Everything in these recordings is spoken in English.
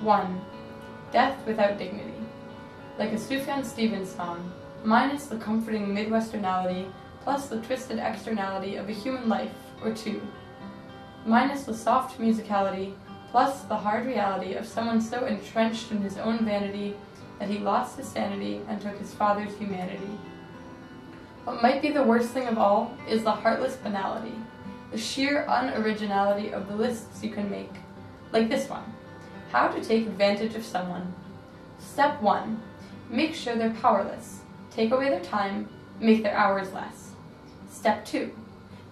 1. Death without dignity. Like a Sufjan Stevens song, minus the comforting Midwesternality, plus the twisted externality of a human life, or 2. Minus the soft musicality, plus the hard reality of someone so entrenched in his own vanity that he lost his sanity and took his father's humanity. What might be the worst thing of all is the heartless banality, the sheer unoriginality of the lists you can make. Like this one, how to take advantage of someone. Step 1, make sure they're powerless. Take away their time, make their hours less. Step 2,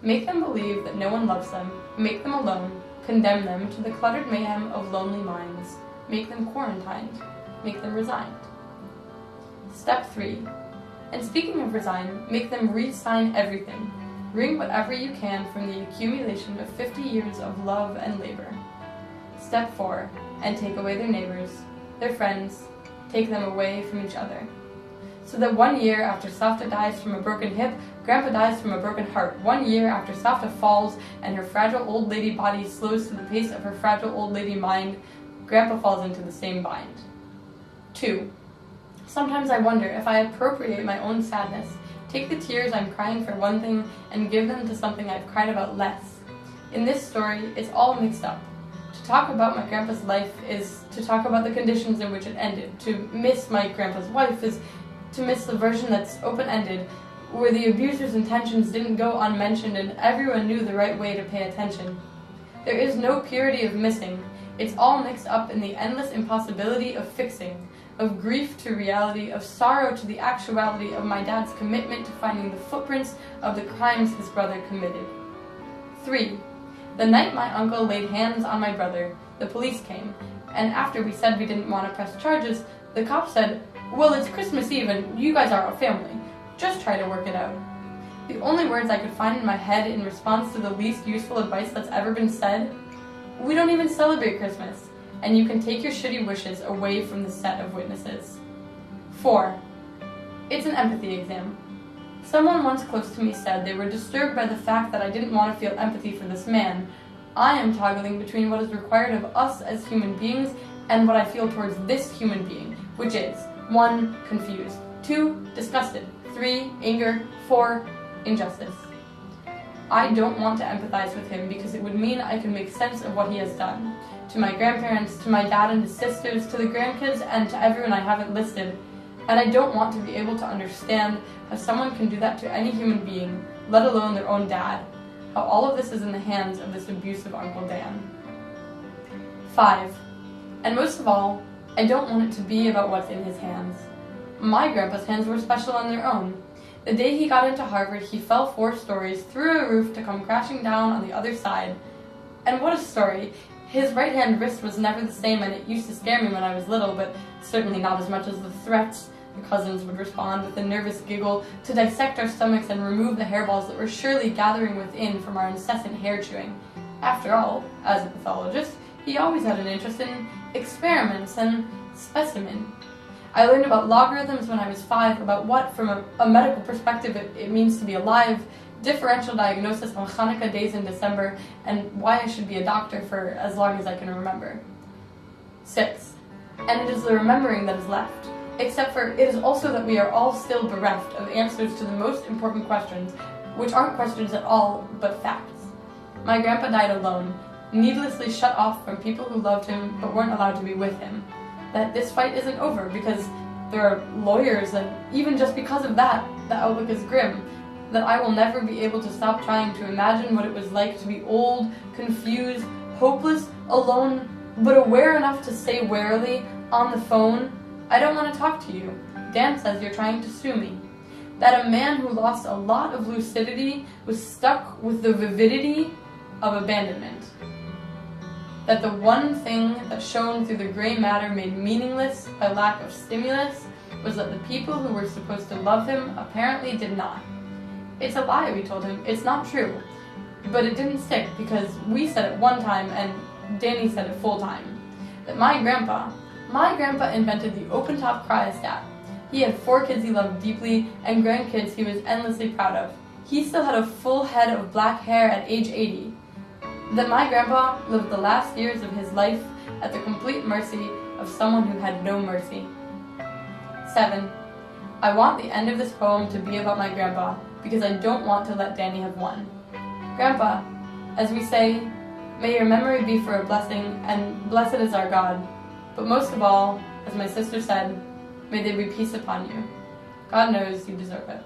make them believe that no one loves them, make them alone, condemn them to the cluttered mayhem of lonely minds, make them quarantined, make them resigned. Step 3, and speaking of resign, make them re-sign everything. Wring whatever you can from the accumulation of 50 years of love and labor. Step 4, and take away their neighbors, their friends, take them away from each other. So that 1 year after Safta dies from a broken hip, Grandpa dies from a broken heart. 1 year after Safta falls and her fragile old lady body slows to the pace of her fragile old lady mind, Grandpa falls into the same bind. 2. Sometimes I wonder if I appropriate my own sadness, take the tears I'm crying for one thing and give them to something I've cried about less. In this story, it's all mixed up. To talk about my grandpa's life is to talk about the conditions in which it ended. To miss my grandpa's wife is to miss the version that's open-ended, where the abuser's intentions didn't go unmentioned and everyone knew the right way to pay attention. There is no purity of missing. It's all mixed up in the endless impossibility of fixing, of grief to reality, of sorrow to the actuality of my dad's commitment to finding the footprints of the crimes his brother committed. 3. The night my uncle laid hands on my brother, the police came, and after we said we didn't want to press charges, the cop said, "Well, it's Christmas Eve and you guys are a family. Just try to work it out." The only words I could find in my head in response to the least useful advice that's ever been said: "We don't even celebrate Christmas, and you can take your shitty wishes away from the set of witnesses." 4. It's an empathy exam. Someone once close to me said they were disturbed by the fact that I didn't want to feel empathy for this man. I am toggling between what is required of us as human beings and what I feel towards this human being, which is 1. Confused, 2. Disgusted, 3. Anger, 4. Injustice. I don't want to empathize with him because it would mean I can make sense of what he has done. To my grandparents, to my dad and his sisters, to the grandkids, and to everyone I haven't listed. And I don't want to be able to understand how someone can do that to any human being, let alone their own dad. How all of this is in the hands of this abusive Uncle Dan. 5. And most of all, I don't want it to be about what's in his hands. My grandpa's hands were special on their own. The day he got into Harvard, he fell 4 stories through a roof to come crashing down on the other side. And what a story! His right-hand wrist was never the same, and it used to scare me when I was little, but certainly not as much as the threats. The cousins would respond with a nervous giggle to dissect our stomachs and remove the hairballs that were surely gathering within from our incessant hair chewing. After all, as a pathologist, he always had an interest in experiments and specimen. I learned about logarithms when I was 5, about what, from a medical perspective, it means to be alive, differential diagnosis on Hanukkah days in December, and why I should be a doctor for as long as I can remember. 6. And it is the remembering that is left. Except for it is also that we are all still bereft of answers to the most important questions, which aren't questions at all, but facts. My grandpa died alone, needlessly shut off from people who loved him but weren't allowed to be with him. That this fight isn't over because there are lawyers, and even just because of that, the outlook is grim. That I will never be able to stop trying to imagine what it was like to be old, confused, hopeless, alone, but aware enough to say warily, on the phone, "I don't want to talk to you. Dan says you're trying to sue me." That a man who lost a lot of lucidity was stuck with the vividity of abandonment. That the one thing that shone through the gray matter made meaningless by lack of stimulus was that the people who were supposed to love him apparently did not. "It's a lie," we told him. "It's not true." But it didn't stick because we said it one time and Danny said it full time. That my grandpa invented the open-top cryostat. He had 4 kids he loved deeply and grandkids he was endlessly proud of. He still had a full head of black hair at age 80. That my grandpa lived the last years of his life at the complete mercy of someone who had no mercy. 7. I want the end of this poem to be about my grandpa, because I don't want to let Danny have won. Grandpa, as we say, may your memory be for a blessing, and blessed is our God. But most of all, as my sister said, may there be peace upon you. God knows you deserve it.